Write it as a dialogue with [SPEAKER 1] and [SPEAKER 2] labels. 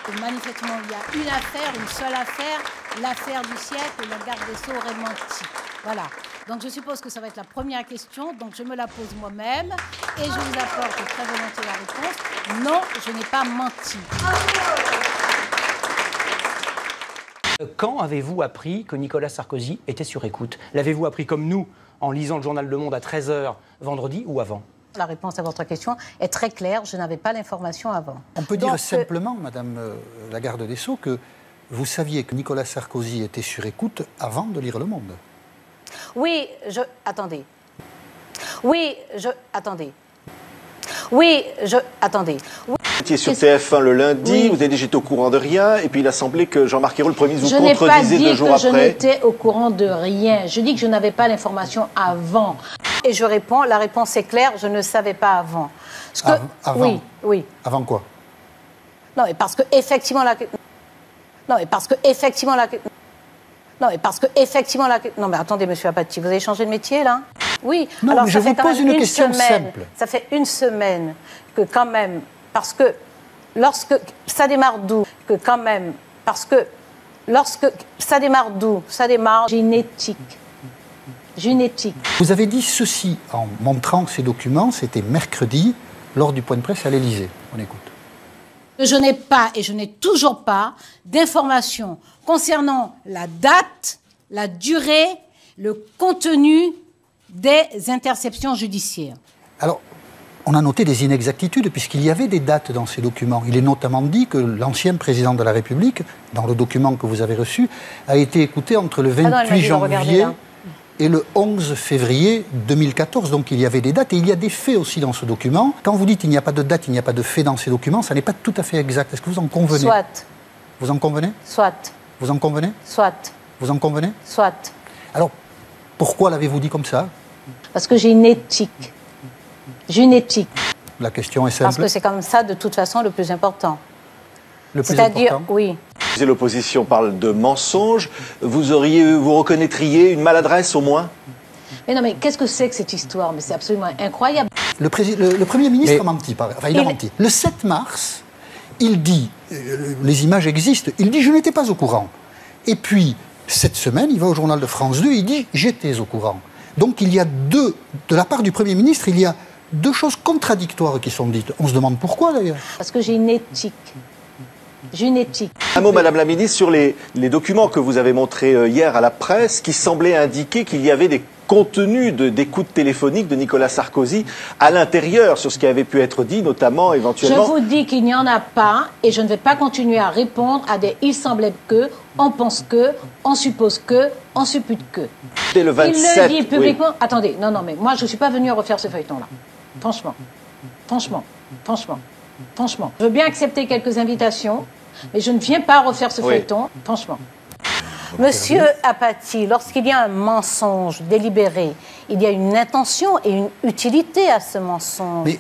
[SPEAKER 1] que manifestement il y a une affaire, une seule affaire, l'affaire du siècle, et la garde des Sceaux aurait menti. Voilà. Donc je suppose que ça va être la première question, donc je me la pose moi-même et je vous apporte très volontiers la réponse. Non, je n'ai pas menti.
[SPEAKER 2] Quand avez-vous appris que Nicolas Sarkozy était sur écoute? L'avez-vous appris comme nous, en lisant le journal Le Monde à 13 h vendredi ou avant?
[SPEAKER 1] La réponse à votre question est très claire, je n'avais pas l'information avant.
[SPEAKER 3] On peut dire simplement, Madame la garde des Sceaux, que vous saviez que Nicolas Sarkozy était sur écoute avant de lire Le Monde.
[SPEAKER 1] Oui, attendez. Oui, attendez. Oui, attendez. Oui.
[SPEAKER 4] Vous étiez sur TF1 le lundi, oui. Vous avez dit j'étais au courant de rien, et puis il a semblé que Jean-Marc Ayrault, le Premier ministre, vous contredisait 2 jours après.
[SPEAKER 1] Je n'ai pas dit que je n'étais au courant de rien. Je dis que je n'avais pas l'information avant. Et je réponds, la réponse est claire, je ne savais pas avant.
[SPEAKER 3] Avant?
[SPEAKER 1] Oui, oui.
[SPEAKER 3] Avant quoi?
[SPEAKER 1] Non, mais parce que effectivement Non, mais attendez, monsieur Apathy, vous avez changé de métier, là? Oui.
[SPEAKER 3] Non,
[SPEAKER 1] alors
[SPEAKER 3] mais
[SPEAKER 1] ça
[SPEAKER 3] je
[SPEAKER 1] fait
[SPEAKER 3] vous
[SPEAKER 1] quand
[SPEAKER 3] pose
[SPEAKER 1] même
[SPEAKER 3] une question simple.
[SPEAKER 1] Ça fait une semaine que quand même, parce que lorsque ça démarre d'où? Que quand même, parce que lorsque ça démarre d'où? Ça démarre génétique.
[SPEAKER 3] Vous avez dit ceci en montrant ces documents, c'était mercredi, lors du point de presse à l'Élysée. On écoute.
[SPEAKER 1] Je n'ai pas, et je n'ai toujours pas, d'informations concernant la date, la durée, le contenu des interceptions judiciaires.
[SPEAKER 3] Alors, on a noté des inexactitudes, puisqu'il y avait des dates dans ces documents. Il est notamment dit que l'ancien président de la République, dans le document que vous avez reçu, a été écouté entre le 28 janvier et le 11 février 2014. Donc il y avait des dates, et il y a des faits aussi dans ce document. Quand vous dites qu'il n'y a pas de date, il n'y a pas de faits dans ces documents, ça n'est pas tout à fait exact. Est-ce que vous en convenez?
[SPEAKER 1] Soit.
[SPEAKER 3] Vous en convenez?
[SPEAKER 1] Soit.
[SPEAKER 3] Vous en convenez?
[SPEAKER 1] Soit.
[SPEAKER 3] Vous en convenez?
[SPEAKER 1] Soit.
[SPEAKER 3] Alors, pourquoi l'avez-vous dit comme ça?
[SPEAKER 1] Parce que j'ai une éthique. J'ai une éthique.
[SPEAKER 3] La question est simple.
[SPEAKER 1] Parce que c'est comme ça, de toute façon, le plus important.
[SPEAKER 3] Le plus important?
[SPEAKER 1] C'est-à-dire, oui.
[SPEAKER 4] L'opposition parle de mensonges. Vous reconnaîtriez une maladresse au moins?
[SPEAKER 1] Mais non, mais qu'est-ce que c'est que cette histoire? Mais c'est absolument incroyable.
[SPEAKER 3] Le Premier ministre a menti. Enfin, il a menti. Le 7 mars, il dit, les images existent, il dit « je n'étais pas au courant ». Et puis, cette semaine, il va au journal de France 2, il dit « j'étais au courant ». Donc il y a de la part du Premier ministre, il y a 2 choses contradictoires qui sont dites. On se demande pourquoi d'ailleurs.
[SPEAKER 1] Parce que j'ai une éthique. J'ai une éthique.
[SPEAKER 4] Un mot, Madame la Ministre, sur les documents que vous avez montrés hier à la presse, qui semblaient indiquer qu'il y avait des contenus d'écoute téléphonique de Nicolas Sarkozy à l'intérieur, sur ce qui avait pu être dit, notamment, éventuellement...
[SPEAKER 1] Je vous dis qu'il n'y en a pas, et je ne vais pas continuer à répondre à des « il semblait que »,« on pense que »,« on suppose que »,« on suppute que ».
[SPEAKER 4] Dès le 27,
[SPEAKER 1] il le dit publiquement...
[SPEAKER 4] Oui.
[SPEAKER 1] Attendez, non, mais moi, je ne suis pas venue à refaire ce feuilleton-là. Franchement. Je veux bien accepter quelques invitations, mais je ne viens pas refaire ce feuilleton, franchement. Monsieur Apathy, lorsqu'il y a un mensonge délibéré, il y a une intention et une utilité à ce mensonge.